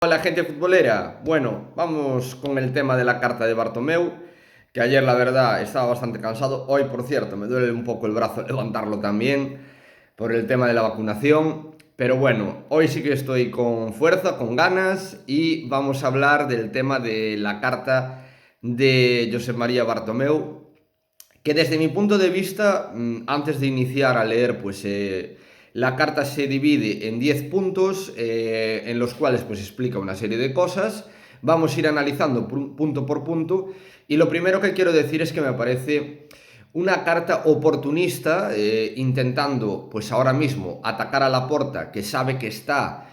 Hola gente futbolera, bueno, vamos con el tema de la carta de Bartomeu, que ayer la verdad estaba bastante cansado, hoy por cierto me duele un poco el brazo levantarlo también por el tema de la vacunación, pero bueno, hoy sí que estoy con fuerza, con ganas y vamos a hablar del tema de la carta de Josep María Bartomeu, que desde mi punto de vista, antes de iniciar a leer, la carta se divide en 10 puntos en los cuales pues explica una serie de cosas. Vamos a ir analizando punto por punto y lo primero que quiero decir es que me parece una carta oportunista, intentando pues ahora mismo atacar a Laporta, que sabe que está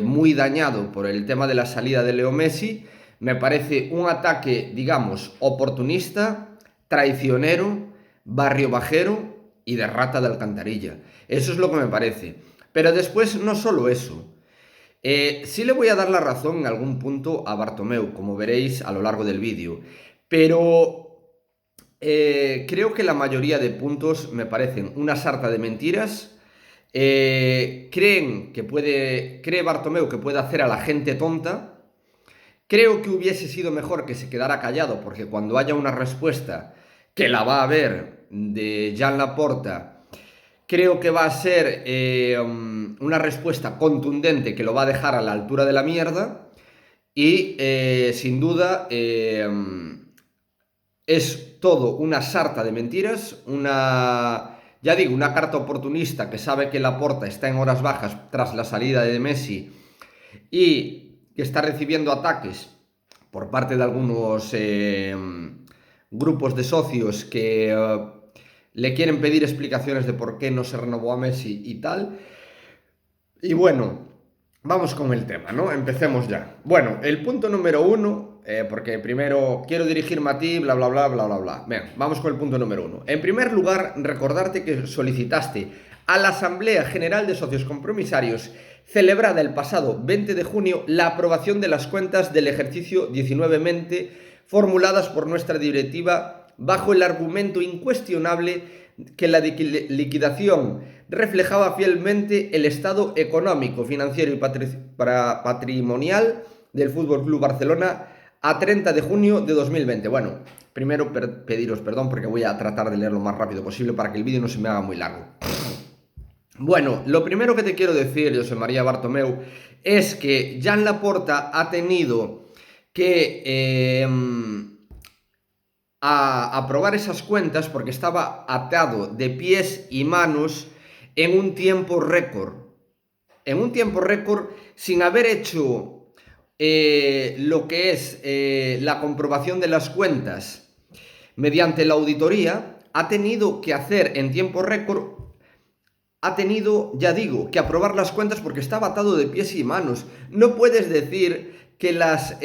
muy dañado por el tema de la salida de Leo Messi. Me parece un ataque, digamos, oportunista, traicionero, barrio bajero y de rata de alcantarilla. Eso es lo que me parece. Pero después no solo eso. Sí le voy a dar la razón en algún punto a Bartomeu, como veréis a lo largo del vídeo. Pero creo que la mayoría de puntos me parecen una sarta de mentiras. Cree Bartomeu que puede hacer a la gente tonta. Creo que hubiese sido mejor que se quedara callado, porque cuando haya una respuesta, que la va a haber, de Jan Laporta, creo que va a ser una respuesta contundente que lo va a dejar a la altura de la mierda. Y sin duda es todo una sarta de mentiras, ya digo, una carta oportunista que sabe que Laporta está en horas bajas tras la salida de Messi y que está recibiendo ataques por parte de algunos grupos de socios que le quieren pedir explicaciones de por qué no se renovó a Messi y tal. Y bueno, vamos con el tema, ¿no? Empecemos ya. Bueno, el punto número uno, porque primero quiero dirigirme a ti, bla, bla, bla, bla, bla, bla. Bien, vamos con el punto número uno. En primer lugar, recordarte que solicitaste a la Asamblea General de Socios Compromisarios, celebrada el pasado 20 de junio, la aprobación de las cuentas del ejercicio 19 formuladas por nuestra directiva bajo el argumento incuestionable que la liquidación reflejaba fielmente el estado económico, financiero y patrimonial del Fútbol Club Barcelona a 30 de junio de 2020. Bueno, primero pediros perdón porque voy a tratar de leer lo más rápido posible para que el vídeo no se me haga muy largo. Bueno, lo primero que te quiero decir, José María Bartomeu, es que Jan Laporta ha tenido que a aprobar esas cuentas porque estaba atado de pies y manos en un tiempo récord. En un tiempo récord sin haber hecho lo que es la comprobación de las cuentas mediante la auditoría, ha tenido que hacer en tiempo récord, ha tenido, ya digo, que aprobar las cuentas porque estaba atado de pies y manos. No puedes decir que las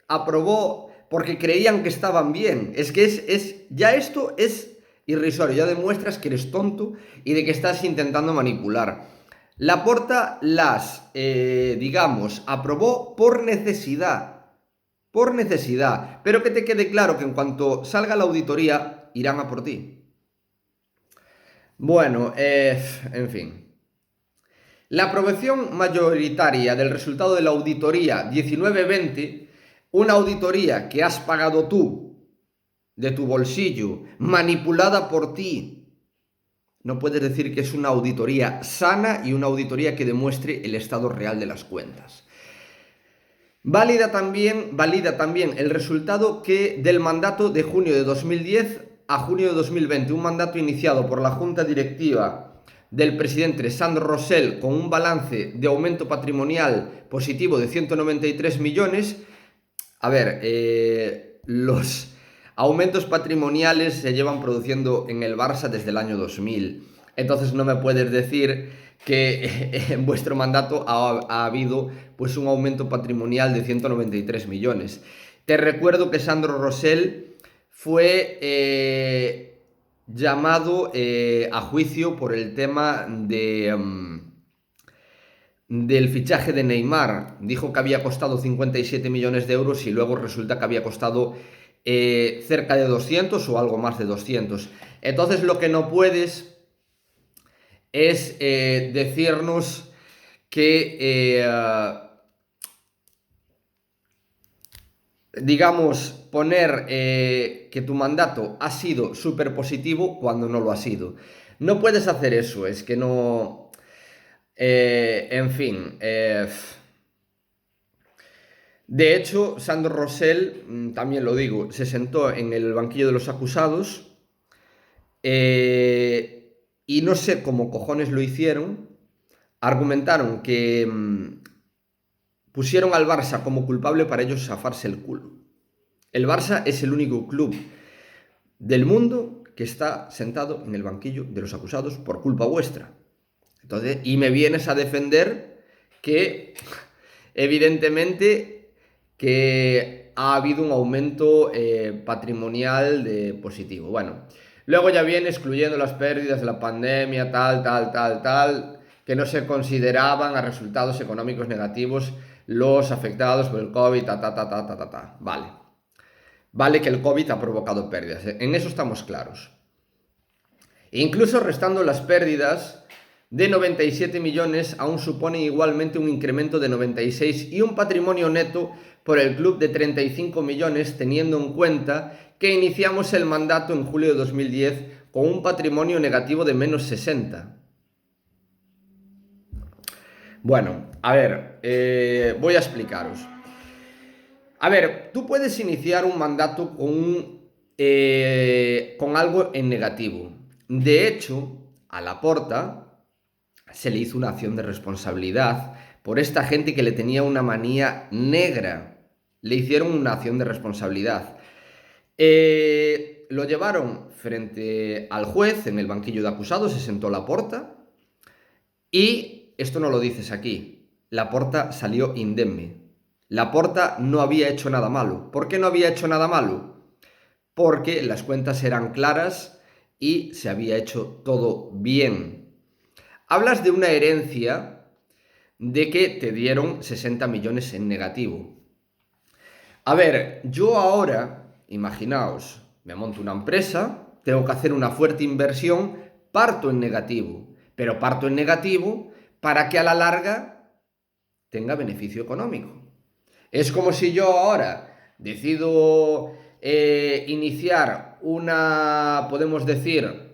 aprobó porque creían que estaban bien. Es que ya esto es irrisorio, ya demuestras que eres tonto y de que estás intentando manipular. Laporta las, digamos, aprobó por necesidad. Por necesidad. Pero que te quede claro que en cuanto salga la auditoría, irán a por ti. Bueno, en fin. La aprobación mayoritaria del resultado de la auditoría 19-20, una auditoría que has pagado tú, de tu bolsillo, manipulada por ti. No puedes decir que es una auditoría sana y una auditoría que demuestre el estado real de las cuentas. Valida también el resultado del mandato de junio de 2010 a junio de 2020, un mandato iniciado por la Junta Directiva del presidente Sandro Rosell con un balance de aumento patrimonial positivo de 193 millones. A ver, los aumentos patrimoniales se llevan produciendo en el Barça desde el año 2000. Entonces no me puedes decir que en vuestro mandato ha habido pues un aumento patrimonial de 193 millones. Te recuerdo que Sandro Rosell fue llamado a juicio por el tema del fichaje de Neymar. Dijo que había costado 57 millones de euros y luego resulta que había costado cerca de 200 o algo más de 200. Entonces lo que no puedes es decirnos que digamos, poner que tu mandato ha sido súper positivo cuando no lo ha sido. No puedes hacer eso, es que no... en fin, de hecho, Sandro Rosell, también lo digo, se sentó en el banquillo de los acusados y no sé cómo cojones lo hicieron. Argumentaron que pusieron al Barça como culpable para ellos zafarse el culo. El Barça es el único club del mundo que está sentado en el banquillo de los acusados por culpa vuestra. Entonces, y me vienes a defender que, evidentemente, que ha habido un aumento patrimonial de positivo. Bueno, luego ya viene excluyendo las pérdidas de la pandemia, tal, que no se consideraban a resultados económicos negativos los afectados por el COVID, ta. Vale. Vale que el COVID ha provocado pérdidas, en eso estamos claros. Incluso restando las pérdidas de 97 millones, aún supone igualmente un incremento de 96 y un patrimonio neto por el club de 35 millones, teniendo en cuenta que iniciamos el mandato en julio de 2010 con un patrimonio negativo de menos 60. Bueno, a ver, voy a explicaros. A ver, tú puedes iniciar un mandato con algo en negativo. De hecho, a Laporta se le hizo una acción de responsabilidad por esta gente que le tenía una manía negra. Le hicieron una acción de responsabilidad. Lo llevaron frente al juez en el banquillo de acusados, se sentó Laporta y esto no lo dices aquí. Laporta salió indemne. Laporta no había hecho nada malo. ¿Por qué no había hecho nada malo? Porque las cuentas eran claras y se había hecho todo bien. Hablas de una herencia de que te dieron 60 millones en negativo. A ver, yo ahora, imaginaos, me monto una empresa, tengo que hacer una fuerte inversión, parto en negativo, pero parto en negativo para que a la larga tenga beneficio económico. Es como si yo ahora decido iniciar podemos decir,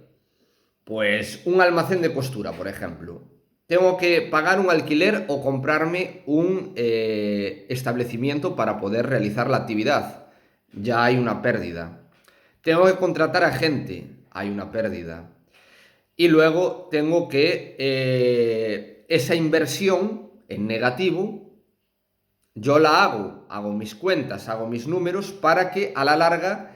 pues un almacén de costura, por ejemplo. Tengo que pagar un alquiler o comprarme un establecimiento para poder realizar la actividad. Ya hay una pérdida. Tengo que contratar a gente. Hay una pérdida. Y luego tengo que esa inversión en negativo, yo la hago mis cuentas, hago mis números para que a la larga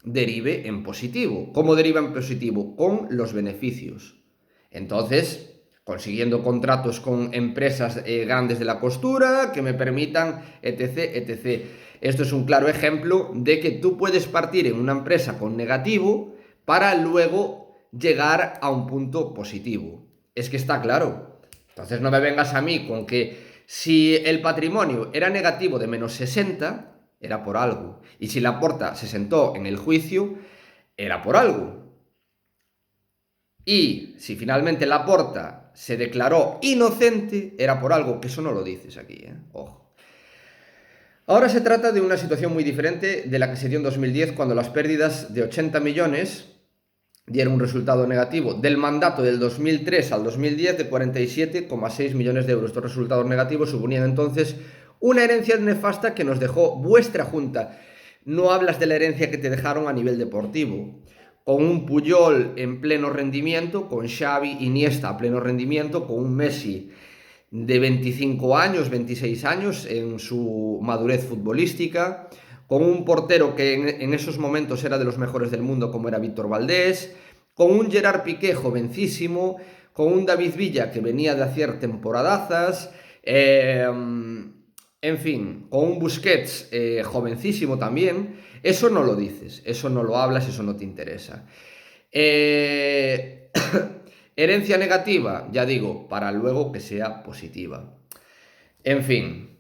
derive en positivo. ¿Cómo deriva en positivo? Con los beneficios. Entonces, consiguiendo contratos con empresas grandes de la costura que me permitan, etc. Esto es un claro ejemplo de que tú puedes partir en una empresa con negativo para luego llegar a un punto positivo. Es que está claro. Entonces no me vengas a mí con que si el patrimonio era negativo de menos 60, era por algo. Y si Laporta se sentó en el juicio, era por algo. Y si finalmente Laporta se declaró inocente, era por algo, que eso no lo dices aquí, ojo. Ahora se trata de una situación muy diferente de la que se dio en 2010, cuando las pérdidas de 80 millones dieron un resultado negativo del mandato del 2003 al 2010 de 47,6 millones de euros. Estos resultados negativos suponían entonces una herencia nefasta que nos dejó vuestra junta. No hablas de la herencia que te dejaron a nivel deportivo, con un Puyol en pleno rendimiento, con Xavi, Iniesta a pleno rendimiento, con un Messi de 25 años, 26 años en su madurez futbolística, con un portero que en esos momentos era de los mejores del mundo como era Víctor Valdés, con un Gerard Piqué jovencísimo, con un David Villa que venía de hacer temporadazas, en fin, con un Busquets jovencísimo también. Eso no lo dices, eso no lo hablas, eso no te interesa. Herencia negativa, ya digo, para luego que sea positiva. En fin,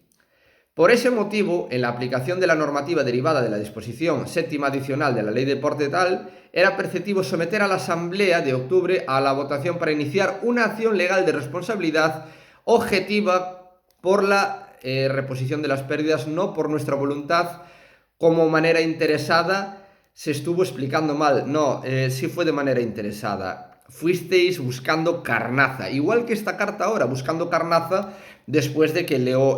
por ese motivo, en la aplicación de la normativa derivada de la disposición séptima adicional de la Ley de Deporte tal, era preceptivo someter a la Asamblea de octubre a la votación para iniciar una acción legal de responsabilidad objetiva por la reposición de las pérdidas, no por nuestra voluntad, como manera interesada se estuvo explicando mal. No, sí fue de manera interesada. Fuisteis buscando carnaza, igual que esta carta ahora, buscando carnaza después de que Leo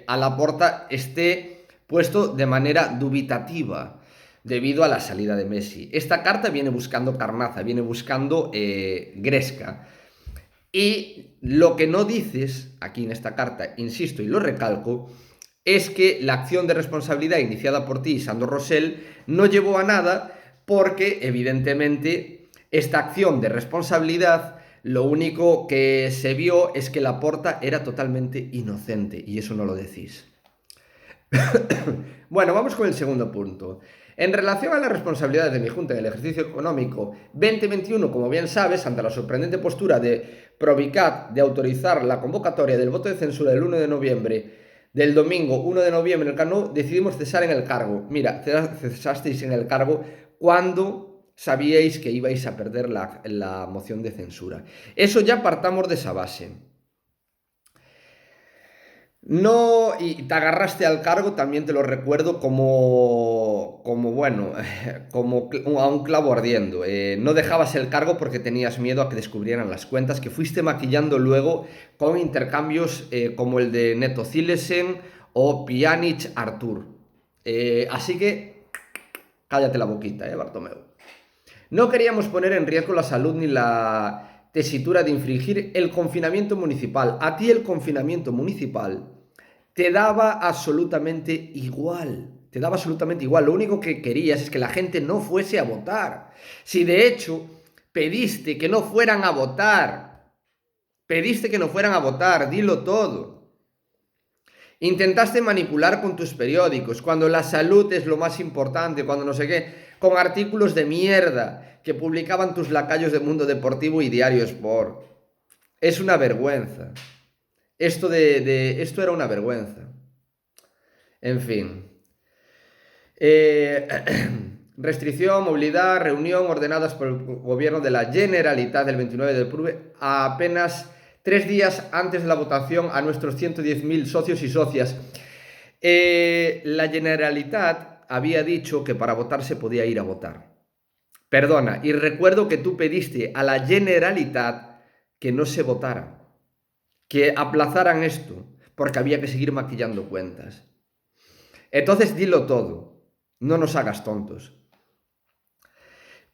a Laporta esté puesto de manera dubitativa debido a la salida de Messi. Esta carta viene buscando carnaza, viene buscando gresca. Y lo que no dices aquí en esta carta, insisto y lo recalco, es que la acción de responsabilidad iniciada por ti y Sandro Rosell no llevó a nada porque, evidentemente, esta acción de responsabilidad lo único que se vio es que Laporta era totalmente inocente y eso no lo decís. Bueno, vamos con el segundo punto. En relación a las responsabilidades de mi Junta en el ejercicio económico 2021, como bien sabes, ante la sorprendente postura de Provicat de autorizar la convocatoria del voto de censura del 1 de noviembre, del domingo 1 de noviembre en el Camp Nou, decidimos cesar en el cargo. Mira, cesasteis en el cargo cuando sabíais que ibais a perder la moción de censura. Eso ya partamos de esa base. No, y te agarraste al cargo, también te lo recuerdo como bueno, como a un clavo ardiendo. No dejabas el cargo porque tenías miedo a que descubrieran las cuentas, que fuiste maquillando luego con intercambios como el de Neto Zilesen o Pjanic Artur. Así que cállate la boquita, Bartomeu. No queríamos poner en riesgo la salud ni la tesitura de infringir el confinamiento municipal. A ti el confinamiento municipal te daba absolutamente igual. Te daba absolutamente igual. Lo único que querías es que la gente no fuese a votar. Si de hecho pediste que no fueran a votar, dilo todo. Intentaste manipular con tus periódicos, cuando la salud es lo más importante, cuando no sé qué, con artículos de mierda que publicaban tus lacayos de Mundo Deportivo y Diario Sport. Es una vergüenza. Esto era una vergüenza. En fin. Restricción, movilidad, reunión ordenadas por el gobierno de la Generalitat del 29 de octubre, a apenas 3 días antes de la votación a nuestros 110.000 socios y socias. La Generalitat había dicho que para votar se podía ir a votar. Perdona, y recuerdo que tú pediste a la Generalitat que no se votara, que aplazaran esto, porque había que seguir maquillando cuentas. Entonces dilo todo, no nos hagas tontos.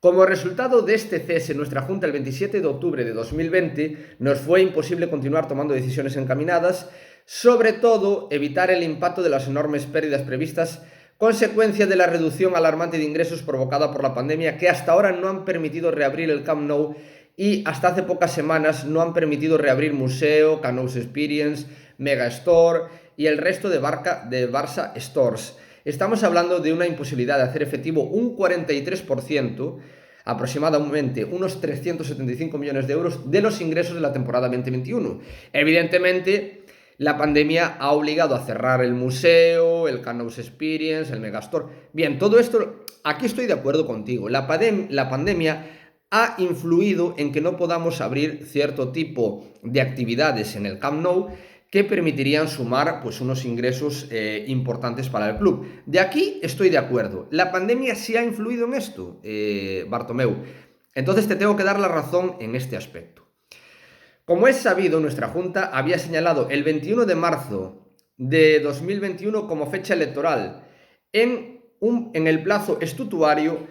Como resultado de este cese, nuestra Junta el 27 de octubre de 2020 nos fue imposible continuar tomando decisiones encaminadas, sobre todo evitar el impacto de las enormes pérdidas previstas, consecuencia de la reducción alarmante de ingresos provocada por la pandemia, que hasta ahora no han permitido reabrir el Camp Nou y hasta hace pocas semanas no han permitido reabrir Museo, Camp Nou Experience, Mega Store y el resto de Barça Stores. Estamos hablando de una imposibilidad de hacer efectivo un 43%, aproximadamente unos 375 millones de euros de los ingresos de la temporada 2021. Evidentemente, la pandemia ha obligado a cerrar el museo, el Camp Nou Experience, el Megastore. Bien, todo esto, aquí estoy de acuerdo contigo. La pandemia ha influido en que no podamos abrir cierto tipo de actividades en el Camp Nou que permitirían sumar pues, unos ingresos importantes para el club. De aquí estoy de acuerdo. La pandemia sí ha influido en esto, Bartomeu. Entonces te tengo que dar la razón en este aspecto. Como es sabido, nuestra Junta había señalado el 21 de marzo de 2021 como fecha electoral en el plazo estatutorio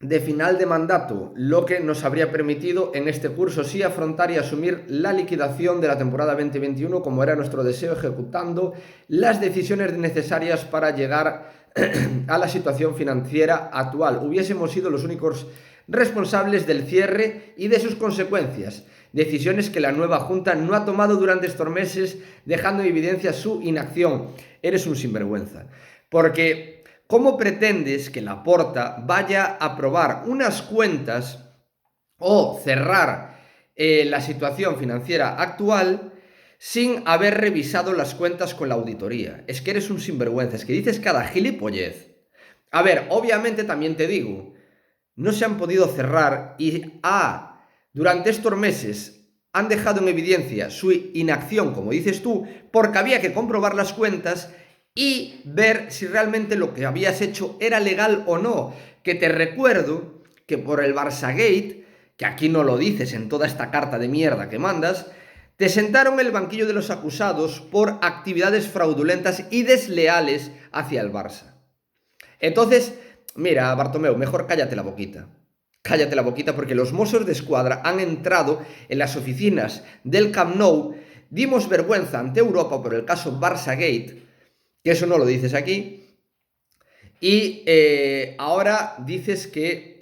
de final de mandato, lo que nos habría permitido en este curso sí afrontar y asumir la liquidación de la temporada 2021 como era nuestro deseo, ejecutando las decisiones necesarias para llegar a la situación financiera actual. Hubiésemos sido los únicos responsables del cierre y de sus consecuencias, decisiones que la nueva Junta no ha tomado durante estos meses, dejando en evidencia su inacción. Eres un sinvergüenza, porque ¿cómo pretendes que Laporta vaya a aprobar unas cuentas o cerrar la situación financiera actual sin haber revisado las cuentas con la auditoría? Es que eres un sinvergüenza, es que dices cada gilipollez. A ver, obviamente también te digo, no se han podido cerrar y durante estos meses han dejado en evidencia su inacción, como dices tú, porque había que comprobar las cuentas y ver si realmente lo que habías hecho era legal o no. Que te recuerdo que por el Barçagate, que aquí no lo dices en toda esta carta de mierda que mandas, te sentaron en el banquillo de los acusados por actividades fraudulentas y desleales hacia el Barça. Entonces, mira, Bartomeu, mejor cállate la boquita. Cállate la boquita porque los Mossos de Escuadra han entrado en las oficinas del Camp Nou, dimos vergüenza ante Europa por el caso Barçagate, que eso no lo dices aquí, y ahora dices que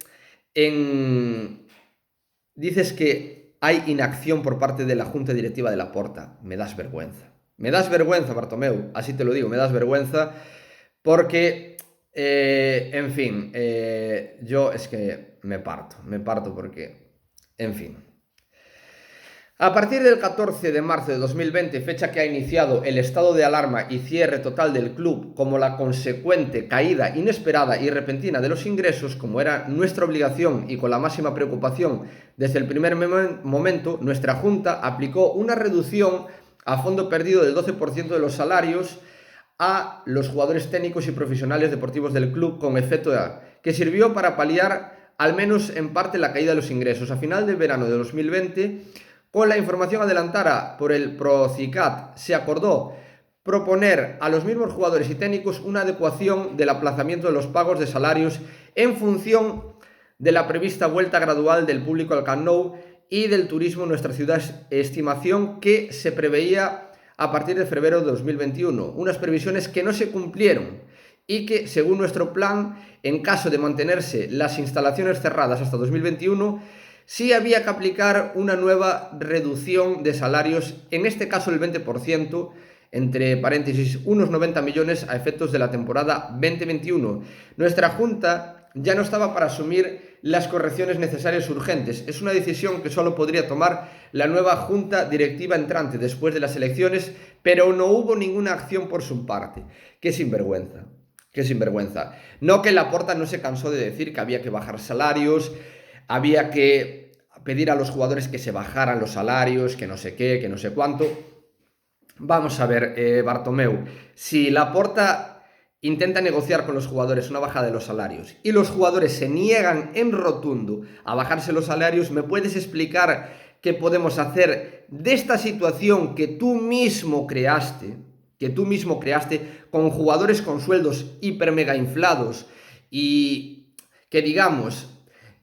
hay inacción por parte de la Junta Directiva de Laporta. Me das vergüenza. Me das vergüenza, Bartomeu, así te lo digo, me das vergüenza porque, en fin, yo es que me parto porque, en fin. A partir del 14 de marzo de 2020, fecha que ha iniciado el estado de alarma y cierre total del club como la consecuente caída inesperada y repentina de los ingresos, como era nuestra obligación y con la máxima preocupación desde el primer momento, nuestra Junta aplicó una reducción a fondo perdido del 12% de los salarios a los jugadores técnicos y profesionales deportivos del club con efecto que sirvió para paliar al menos en parte la caída de los ingresos. A final de verano de 2020, con la información adelantada por el Procicat, se acordó proponer a los mismos jugadores y técnicos una adecuación del aplazamiento de los pagos de salarios en función de la prevista vuelta gradual del público al Camp Nou y del turismo en nuestra ciudad, estimación que se preveía a partir de febrero de 2021, unas previsiones que no se cumplieron y que, según nuestro plan, en caso de mantenerse las instalaciones cerradas hasta 2021, sí había que aplicar una nueva reducción de salarios, en este caso el 20%, entre paréntesis, unos 90 millones a efectos de la temporada 2021. Nuestra Junta ya no estaba para asumir las correcciones necesarias urgentes. Es una decisión que solo podría tomar la nueva Junta Directiva entrante después de las elecciones, pero no hubo ninguna acción por su parte. ¡Qué sinvergüenza! ¡Qué sinvergüenza! No que Laporta no se cansó de decir que había que bajar salarios, había que pedir a los jugadores que se bajaran los salarios, que no sé qué, que no sé cuánto. Vamos a ver, Bartomeu, si Laporta intenta negociar con los jugadores una bajada de los salarios y los jugadores se niegan en rotundo a bajarse los salarios, ¿me puedes explicar qué podemos hacer de esta situación que tú mismo creaste, con jugadores con sueldos hiper mega inflados y que, digamos,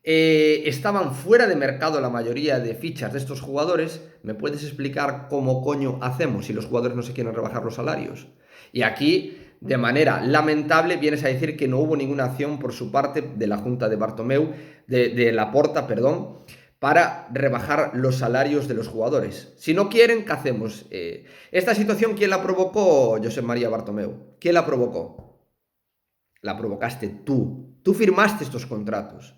estaban fuera de mercado la mayoría de fichas de estos jugadores? ¿Me puedes explicar cómo coño hacemos si los jugadores no se quieren rebajar los salarios? Y aquí, de manera lamentable, vienes a decir que no hubo ninguna acción por su parte de la Junta de Bartomeu, de Laporta, perdón, para rebajar los salarios de los jugadores. Si no quieren, ¿qué hacemos? Esta situación, ¿quién la provocó, Josep María Bartomeu? ¿Quién la provocó? La provocaste tú. Tú firmaste estos contratos.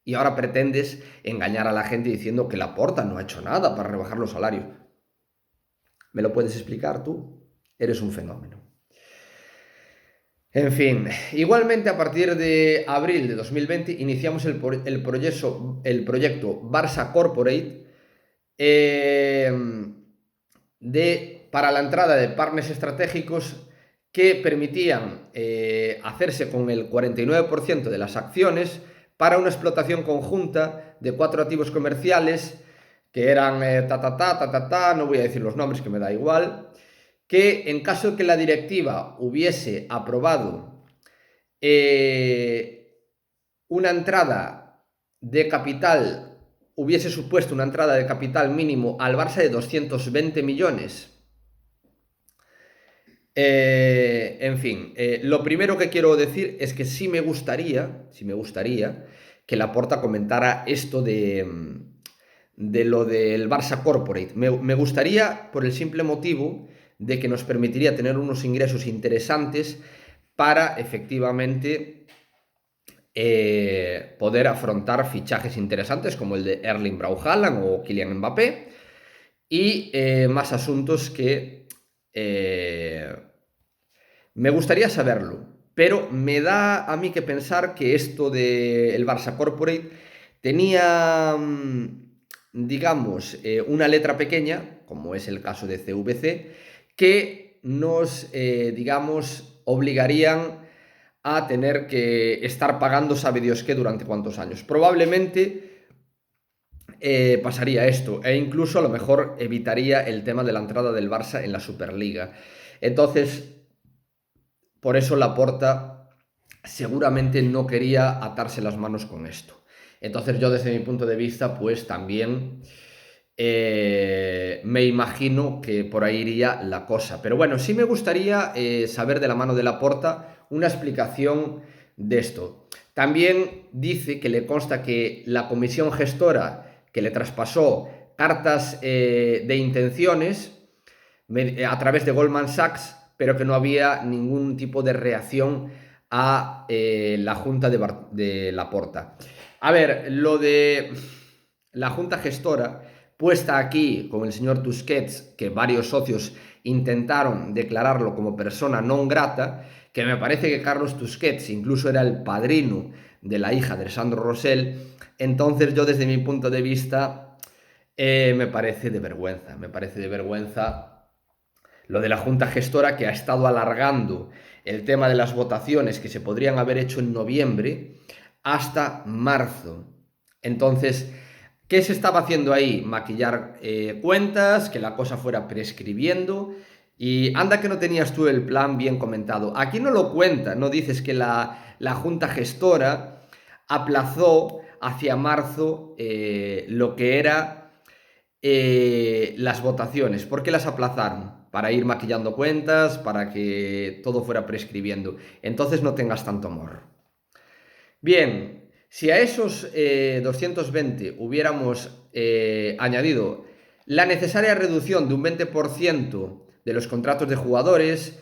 Y ahora pretendes engañar a la gente diciendo que Laporta no ha hecho nada para rebajar los salarios. ¿Me lo puedes explicar tú? Eres un fenómeno. En fin, igualmente a partir de abril de 2020 iniciamos el proyecto Barça Corporate para la entrada de partners estratégicos que permitían hacerse con el 49% de las acciones para una explotación conjunta de 4 activos comerciales que eran no voy a decir los nombres que me da igual, que en caso de que la directiva hubiese aprobado una entrada de capital, hubiese supuesto una entrada de capital mínimo al Barça de 220 millones. En fin, lo primero que quiero decir es que sí me gustaría que Laporta comentara esto de lo del Barça Corporate. Me gustaría por el simple motivo de que nos permitiría tener unos ingresos interesantes para efectivamente poder afrontar fichajes interesantes como el de Erling Braut Haaland o Kylian Mbappé y más asuntos que me gustaría saberlo, pero me da a mí que pensar que esto del Barça Corporate tenía digamos, una letra pequeña, como es el caso de CVC, que nos, digamos, obligarían a tener que estar pagando sabe Dios qué durante cuántos años. Probablemente pasaría esto, e incluso a lo mejor evitaría el tema de la entrada del Barça en la Superliga. Entonces, por eso Laporta seguramente no quería atarse las manos con esto. Entonces yo desde mi punto de vista, pues también me imagino que por ahí iría la cosa. Pero bueno, sí me gustaría saber de la mano de Laporta una explicación de esto. También dice que le consta que la comisión gestora que le traspasó cartas de intenciones a través de Goldman Sachs, pero que no había ningún tipo de reacción a la junta de Laporta. A ver, lo de la junta gestora puesta aquí con el señor Tusquets, que varios socios intentaron declararlo como persona non grata, que me parece que Carlos Tusquets incluso era el padrino de la hija de Sandro Rosell. Entonces yo desde mi punto de vista me parece de vergüenza lo de la junta gestora, que ha estado alargando el tema de las votaciones que se podrían haber hecho en noviembre hasta marzo. Entonces, ¿qué se estaba haciendo ahí? Maquillar cuentas, que la cosa fuera prescribiendo. Y anda que no tenías tú el plan bien comentado. Aquí no lo cuenta, no dices que la junta gestora aplazó hacia marzo lo que era las votaciones. ¿Por qué las aplazaron? Para ir maquillando cuentas, para que todo fuera prescribiendo. Entonces no tengas tanto amor. Bien, si a esos 220 hubiéramos añadido la necesaria reducción de un 20% de los contratos de jugadores,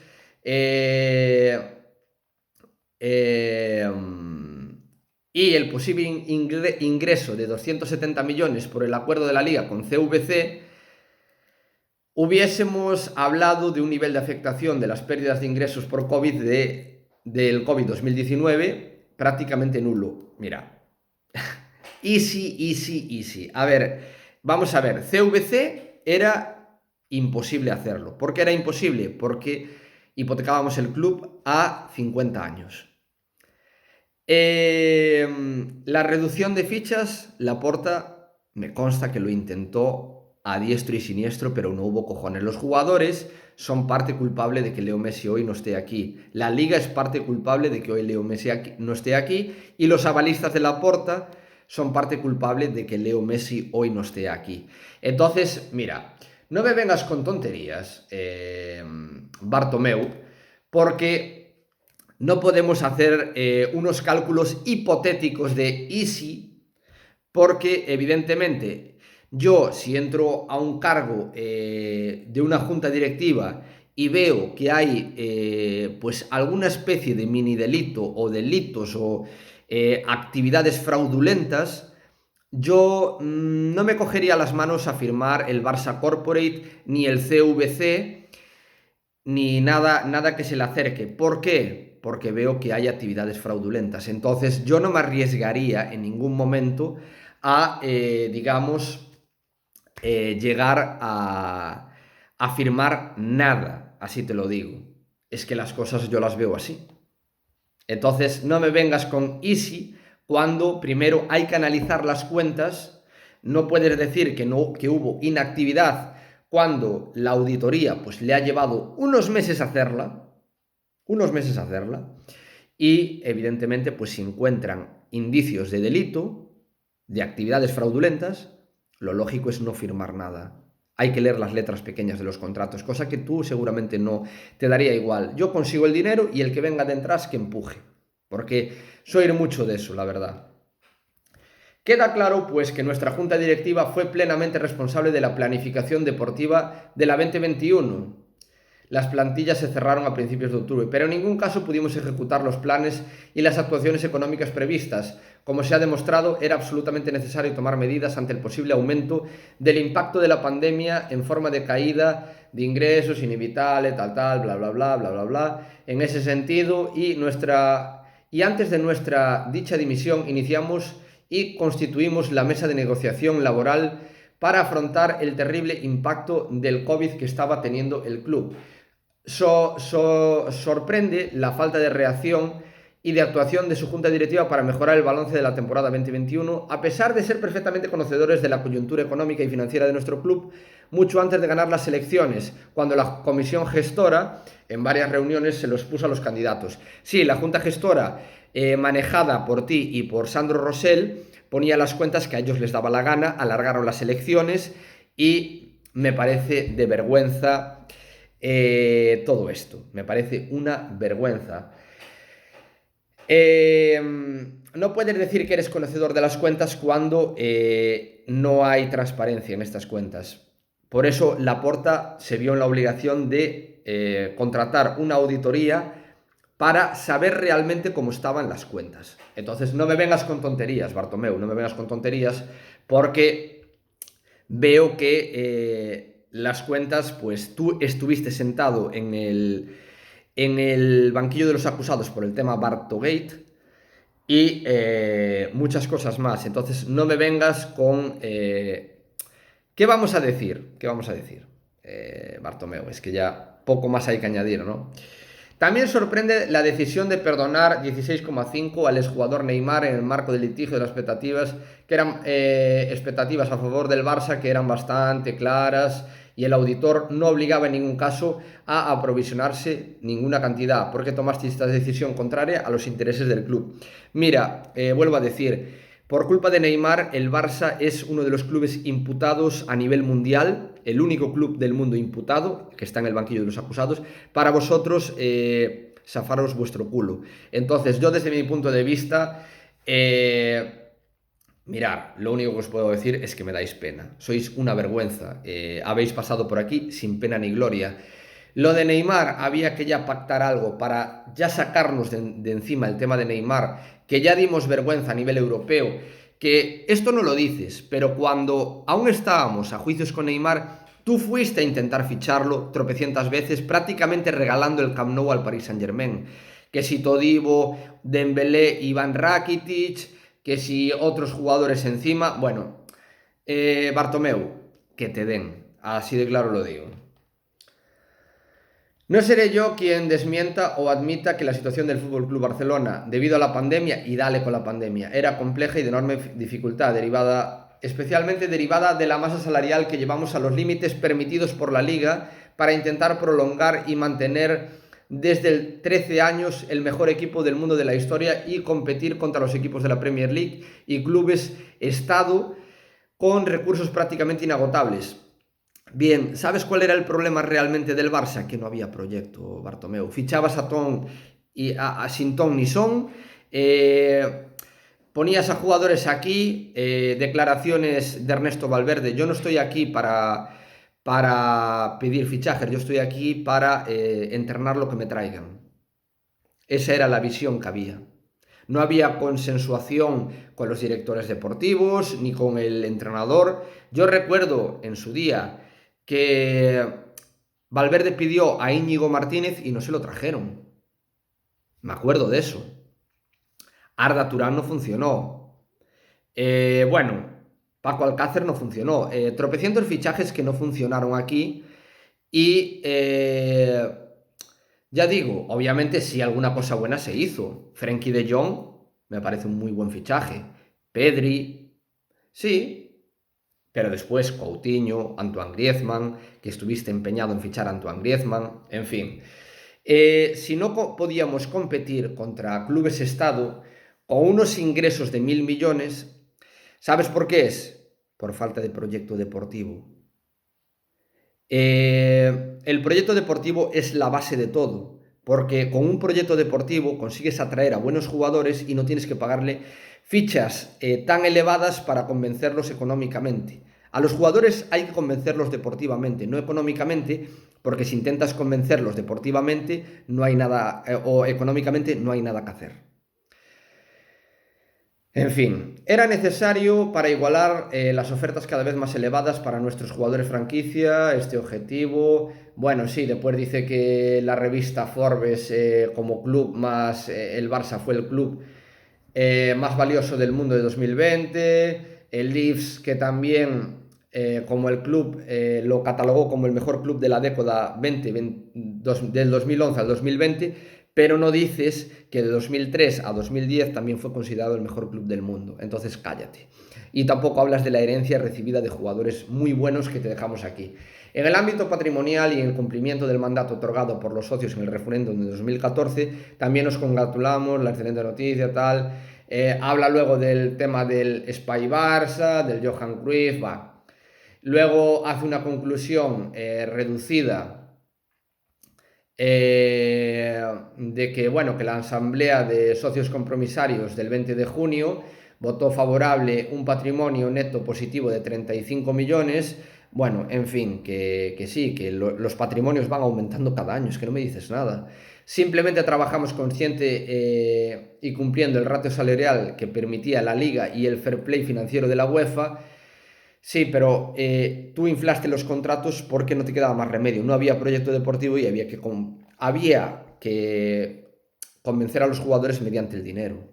y el posible ingreso de 270 millones por el acuerdo de la Liga con CVC, hubiésemos hablado de un nivel de afectación de las pérdidas de ingresos por COVID del COVID 2019 prácticamente nulo. Mira, easy. A ver, vamos a ver, CVC era imposible hacerlo. ¿Por qué era imposible? Porque hipotecábamos el club a 50 años. La reducción de fichas, Laporta me consta que lo intentó a diestro y siniestro, pero no hubo cojones. Los jugadores son parte culpable de que Leo Messi hoy no esté aquí. La Liga es parte culpable de que hoy Leo Messi no esté aquí. Y los avalistas de Laporta son parte culpable de que Leo Messi hoy no esté aquí. Entonces, mira, no me vengas con tonterías, Bartomeu, porque no podemos hacer unos cálculos hipotéticos de easy, porque evidentemente yo, si entro a un cargo de una junta directiva y veo que hay pues alguna especie de mini delito o delitos o actividades fraudulentas, yo no me cogería las manos a firmar el Barça Corporate ni el CVC ni nada que se le acerque. ¿Por qué? Porque veo que hay actividades fraudulentas. Entonces yo no me arriesgaría en ningún momento a, digamos, llegar a firmar nada. Así te lo digo. Es que las cosas yo las veo así. Entonces no me vengas con easy cuando primero hay que analizar las cuentas. No puedes decir que hubo inactividad cuando la auditoría pues le ha llevado unos meses hacerla, y evidentemente pues si encuentran indicios de delito, de actividades fraudulentas, lo lógico es no firmar nada. Hay que leer las letras pequeñas de los contratos, cosa que tú seguramente no te daría igual. Yo consigo el dinero y el que venga de atrás que empuje, porque soy mucho de eso, la verdad. Queda claro, pues, que nuestra junta directiva fue plenamente responsable de la planificación deportiva de la 2021. Las plantillas se cerraron a principios de octubre, pero en ningún caso pudimos ejecutar los planes y las actuaciones económicas previstas. Como se ha demostrado, era absolutamente necesario tomar medidas ante el posible aumento del impacto de la pandemia en forma de caída de ingresos inevitable, bla. En ese sentido, y antes de nuestra dicha dimisión, iniciamos y constituimos la mesa de negociación laboral para afrontar el terrible impacto del COVID que estaba teniendo el club. Sorprende la falta de reacción y de actuación de su junta directiva para mejorar el balance de la temporada 2021, a pesar de ser perfectamente conocedores de la coyuntura económica y financiera de nuestro club, mucho antes de ganar las elecciones, cuando la comisión gestora, en varias reuniones, se los puso a los candidatos. Sí, la junta gestora, manejada por ti y por Sandro Rosell, ponía las cuentas que a ellos les daba la gana, alargaron las elecciones y me parece de vergüenza todo esto. Me parece una vergüenza. No puedes decir que eres conocedor de las cuentas cuando no hay transparencia en estas cuentas. Por eso Laporta se vio en la obligación de contratar una auditoría para saber realmente cómo estaban las cuentas. Entonces no me vengas con tonterías, Bartomeu, no me vengas con tonterías, porque veo que las cuentas, pues tú estuviste sentado en el banquillo de los acusados por el tema Bartogate y muchas cosas más. Entonces no me vengas con... ¿qué vamos a decir? ¿Qué vamos a decir? Bartomeu, es que ya poco más hay que añadir, ¿no? También sorprende la decisión de perdonar 16,5 al exjugador Neymar en el marco del litigio de las expectativas, que eran expectativas a favor del Barça, que eran bastante claras, y el auditor no obligaba en ningún caso a aprovisionarse ninguna cantidad, porque tomaste esta decisión contraria a los intereses del club. Mira, vuelvo a decir, por culpa de Neymar, el Barça es uno de los clubes imputados a nivel mundial, el único club del mundo imputado, que está en el banquillo de los acusados. Para vosotros, zafaros vuestro culo. Entonces, yo desde mi punto de vista, mirad, lo único que os puedo decir es que me dais pena. Sois una vergüenza. Habéis pasado por aquí sin pena ni gloria. Lo de Neymar, había que ya pactar algo para ya sacarnos de encima el tema de Neymar, que ya dimos vergüenza a nivel europeo, que esto no lo dices, pero cuando aún estábamos a juicios con Neymar, tú fuiste a intentar ficharlo tropecientas veces, prácticamente regalando el Camp Nou al Paris Saint-Germain. Que si Todibo, Dembélé, Iván Rakitic, que si otros jugadores encima, bueno, Bartomeu, que te den, así de claro lo digo. No seré yo quien desmienta o admita que la situación del FC Barcelona, debido a la pandemia, y dale con la pandemia, era compleja y de enorme dificultad, especialmente derivada de la masa salarial que llevamos a los límites permitidos por la Liga para intentar prolongar y mantener desde el 13 años el mejor equipo del mundo de la historia y competir contra los equipos de la Premier League y clubes Estado con recursos prácticamente inagotables. Bien, ¿sabes cuál era el problema realmente del Barça? Que no había proyecto, Bartomeu. Fichabas a Ton y sin Ton ni Son, ponías a jugadores aquí, declaraciones de Ernesto Valverde. Yo no estoy aquí para pedir fichajes, yo estoy aquí para entrenar lo que me traigan. Esa era la visión que había. No había consensuación con los directores deportivos ni con el entrenador. Yo recuerdo en su día que Valverde pidió a Íñigo Martínez y no se lo trajeron. Me acuerdo de eso. Arda Turán no funcionó. Bueno, Paco Alcácer no funcionó. Tropecientos fichajes que no funcionaron aquí. Y ya digo, obviamente sí alguna cosa buena se hizo. Frenkie de Jong me parece un muy buen fichaje. Pedri, sí. Pero después Coutinho, Antoine Griezmann, que estuviste empeñado en fichar a Antoine Griezmann, en fin. Si no podíamos competir contra clubes Estado con unos ingresos de 1.000 millones, ¿sabes por qué es? Por falta de proyecto deportivo. El proyecto deportivo es la base de todo, porque con un proyecto deportivo consigues atraer a buenos jugadores y no tienes que pagarle fichas tan elevadas para convencerlos económicamente. A los jugadores hay que convencerlos deportivamente, no económicamente, porque si intentas convencerlos deportivamente no hay nada, o económicamente no hay nada que hacer. En fin, era necesario para igualar las ofertas cada vez más elevadas para nuestros jugadores franquicia, este objetivo. Bueno, sí, después dice que la revista Forbes como club más, el Barça fue el club más valioso del mundo de 2020, el Leafs que también como el club lo catalogó como el mejor club de la década del 2011 al 2020, pero no dices que de 2003 a 2010 también fue considerado el mejor club del mundo. Entonces cállate. Y tampoco hablas de la herencia recibida de jugadores muy buenos que te dejamos aquí. En el ámbito patrimonial y en el cumplimiento del mandato otorgado por los socios en el referéndum de 2014, también nos congratulamos, la excelente noticia, tal. Habla luego del tema del Spy Barça, del Johan Cruyff, va. Luego hace una conclusión reducida de que, bueno, que la asamblea de socios compromisarios del 20 de junio votó favorable un patrimonio neto positivo de 35 millones. Bueno, en fin, que sí, que los patrimonios van aumentando cada año, es que no me dices nada. Simplemente trabajamos consciente y cumpliendo el ratio salarial que permitía la Liga y el fair play financiero de la UEFA. Sí, pero tú inflaste los contratos porque no te quedaba más remedio. No había proyecto deportivo y había que convencer a los jugadores mediante el dinero.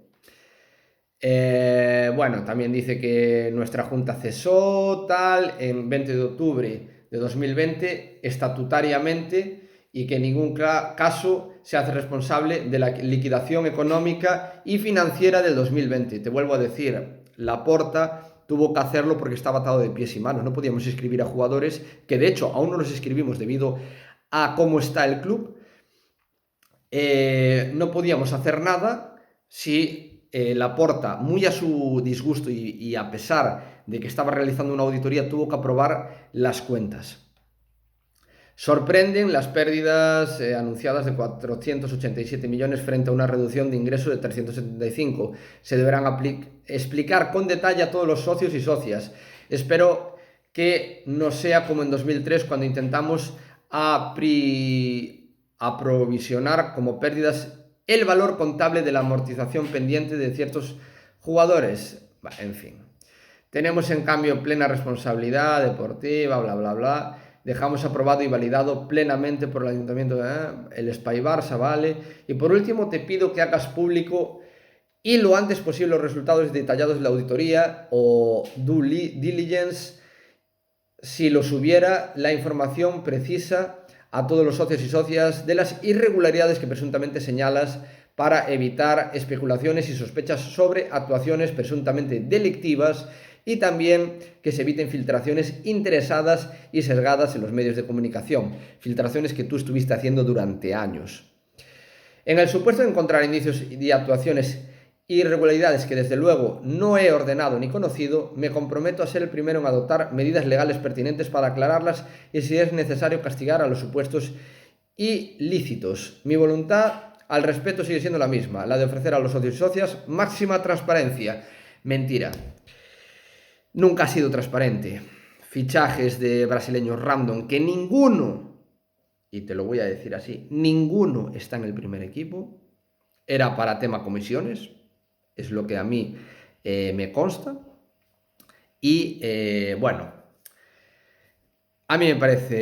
Bueno, también dice que nuestra junta cesó tal en 20 de octubre de 2020 estatutariamente y que en ningún caso se hace responsable de la liquidación económica y financiera del 2020. Te vuelvo a decir, Laporta tuvo que hacerlo porque estaba atado de pies y manos. No podíamos inscribir a jugadores, que de hecho aún no los inscribimos debido a cómo está el club. No podíamos hacer nada si Laporta, muy a su disgusto y a pesar de que estaba realizando una auditoría, tuvo que aprobar las cuentas. Sorprenden las pérdidas anunciadas de 487 millones frente a una reducción de ingresos de 375. Se deberán explicar con detalle a todos los socios y socias. Espero que no sea como en 2003 cuando intentamos aprovisionar como pérdidas el valor contable de la amortización pendiente de ciertos jugadores. En fin. Tenemos en cambio plena responsabilidad deportiva, bla, bla, bla. Dejamos aprobado y validado plenamente por el Ayuntamiento el Spy Barça, ¿vale? Y por último te pido que hagas público y lo antes posible los resultados detallados de la auditoría o due diligence, si los hubiera, la información precisa a todos los socios y socias de las irregularidades que presuntamente señalas para evitar especulaciones y sospechas sobre actuaciones presuntamente delictivas y también que se eviten filtraciones interesadas y sesgadas en los medios de comunicación, filtraciones que tú estuviste haciendo durante años. En el supuesto de encontrar indicios de actuaciones irregularidades que desde luego no he ordenado ni conocido, me comprometo a ser el primero en adoptar medidas legales pertinentes para aclararlas y si es necesario castigar a los supuestos ilícitos. Mi voluntad al respecto sigue siendo la misma, la de ofrecer a los socios y socias máxima transparencia. Mentira. Nunca ha sido transparente. Fichajes de brasileños random que ninguno, y te lo voy a decir así, ninguno está en el primer equipo. Era para tema comisiones, es lo que a mí me consta. Y bueno, a mí me parece